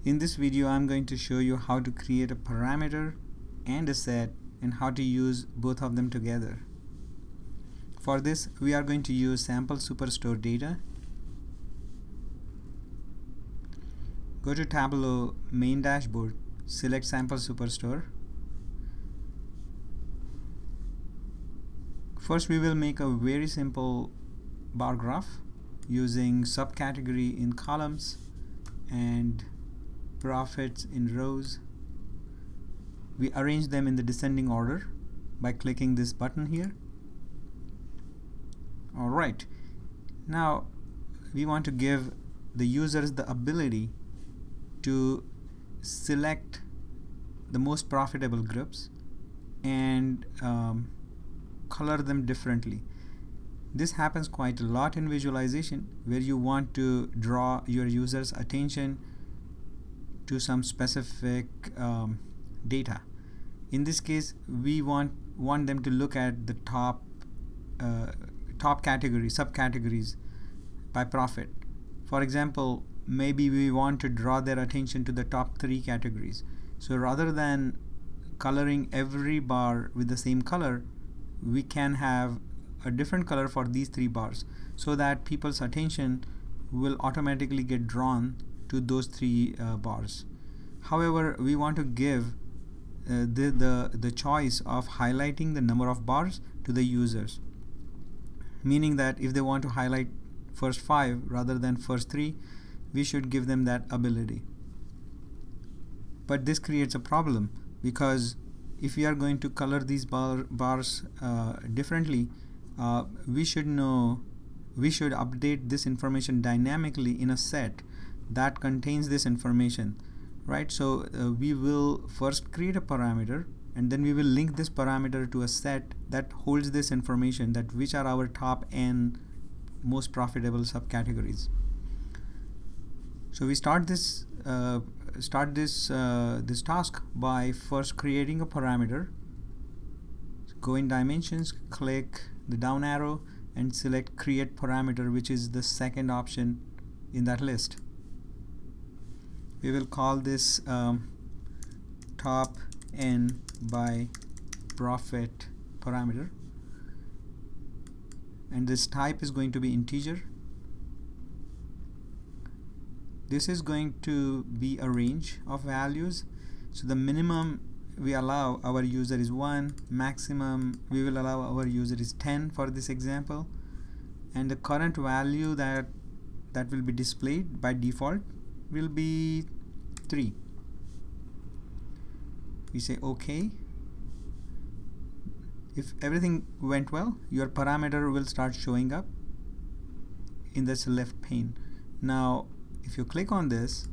In this video, I'm going to show you how to create a parameter and a set and how to use both of them together. For this, we are going to use sample superstore data. Go to Tableau main dashboard, select sample superstore. First, we will make a very simple bar graph using subcategory in columns and profits in rows. We arrange them in the descending order by clicking this button here. Alright, now we want to give the users the ability to select the most profitable groups and color them differently. This happens quite a lot in visualization, where you want to draw your users' attention to some specific data. In this case, we want them to look at the top category, subcategories by profit. For example, maybe we want to draw their attention to the top 3 categories. So rather than coloring every bar with the same color, we can have a different color for these 3 bars so that people's attention will automatically get drawn to those 3 bars. However, we want to give the choice of highlighting the number of bars to the users, meaning that if they want to highlight first 5 rather than first 3, we should give them that ability. But this creates a problem, because if we are going to color these bars differently, we should update this information dynamically in a set that contains this information, right? So we will first create a parameter, and then we will link this parameter to a set that holds this information, that which are our top n most profitable subcategories. So we start this task by first creating a parameter. Go in dimensions, click the down arrow and select create parameter, which is the second option in that list. We will call this top n by profit parameter, and this type is going to be integer. This is going to be a range of values. So the minimum we allow our user is 1, maximum we will allow our user is 10 for this example, and the current value that will be displayed by default will be 3. We say OK. If everything went well, your parameter will start showing up in this left pane. Now if you click on this,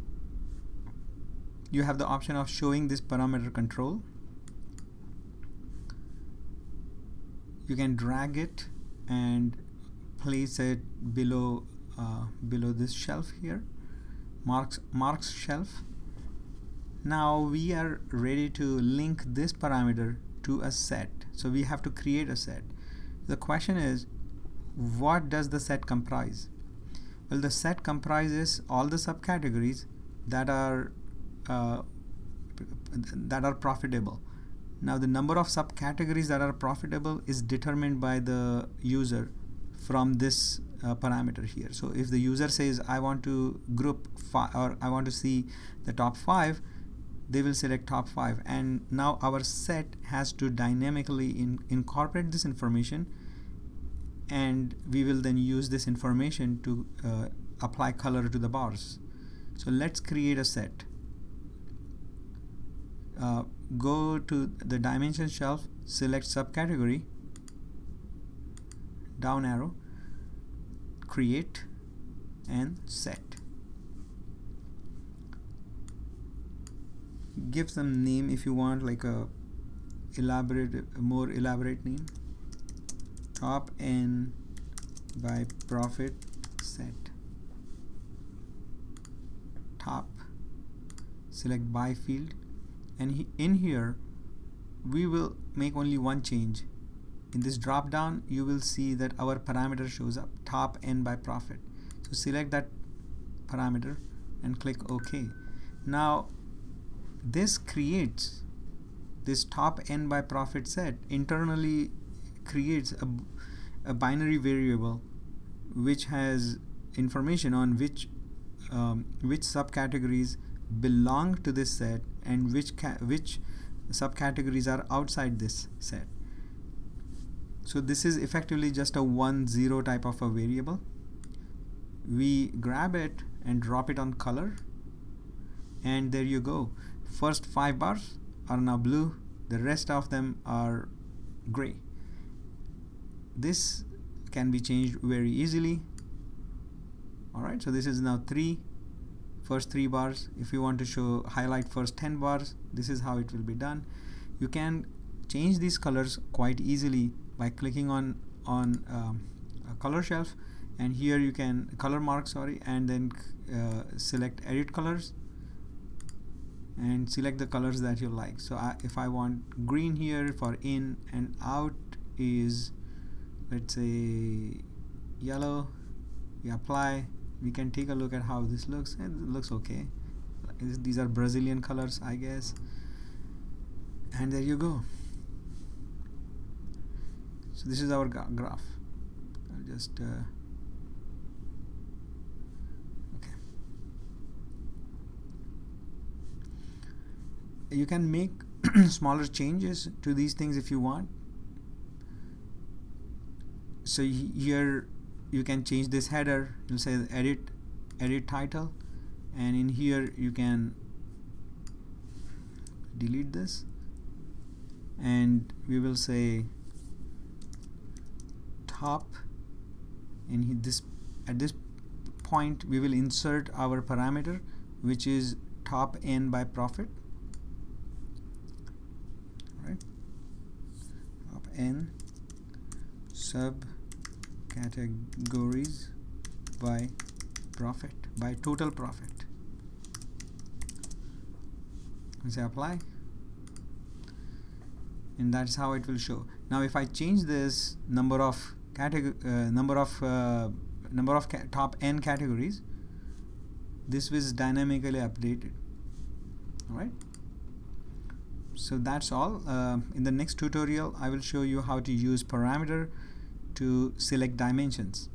you have the option of showing this parameter control. You can drag it and place it below this shelf here, marks shelf. Now we are ready to link this parameter to a set. So we have to create a set. The question is, what does the set comprise? Well, the set comprises all the subcategories that are profitable. Now the number of subcategories that are profitable is determined by the user from this parameter here. So if the user says I want to group 5, or I want to see the top 5, they will select top 5, and now our set has to dynamically incorporate this information, and we will then use this information to apply color to the bars. So let's create a set. Go to the dimension shelf, select subcategory, down arrow, create, and set. Give some name if you want, like a more elaborate name. Top n by profit set. Top, select by field, and in here we will make only one change. In this drop down, you will see that our parameter shows up, top n by profit. So select that parameter and click OK. Now this creates this top n by profit set internally creates a binary variable which has information on which subcategories belong to this set and which subcategories are outside this set. So this is effectively just a 1-0 type of a variable. We grab it and drop it on color, and there you go. First 5 bars are now blue, the rest of them are gray. This can be changed very easily. Alright, so this is now first 3 bars. If you want to highlight first 10 bars, this is how it will be done. You can change these colors quite easily by clicking on a color shelf, and here you can color mark, and then select edit colors and select the colors that you like. So if I want green here for in, and out is, let's say, yellow, we apply. We can take a look at how this looks, and it looks okay. These are Brazilian colors, I guess, and there you go. So this is our graph. I'll just okay. You can make smaller changes to these things if you want. So here you can change this header. You'll say edit title, and in here you can delete this, and we will say top, and at this point we will insert our parameter, which is top n by profit. Right, top n subcategories by profit, by total profit. We say apply, and that's how it will show. Now if I change this number of top n categories, this was dynamically updated. Alright, so that's all. In the next tutorial I will show you how to use parameter to select dimensions.